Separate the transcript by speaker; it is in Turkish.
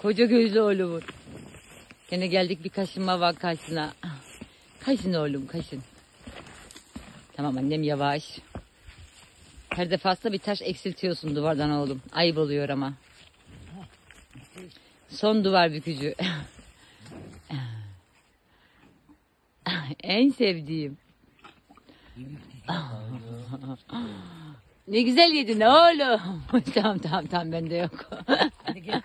Speaker 1: Koca gözlü oğlumun. Gene geldik bir kaşınma vakasına. Kaşın oğlum kaşın. Tamam annem yavaş. Her defasında bir taş eksiltiyorsun duvardan oğlum. Ayıp oluyor ama. Son duvar bükücü. En sevdiğim. Ne güzel yedin oğlum. Tamam bende yok.
Speaker 2: Hadi gel.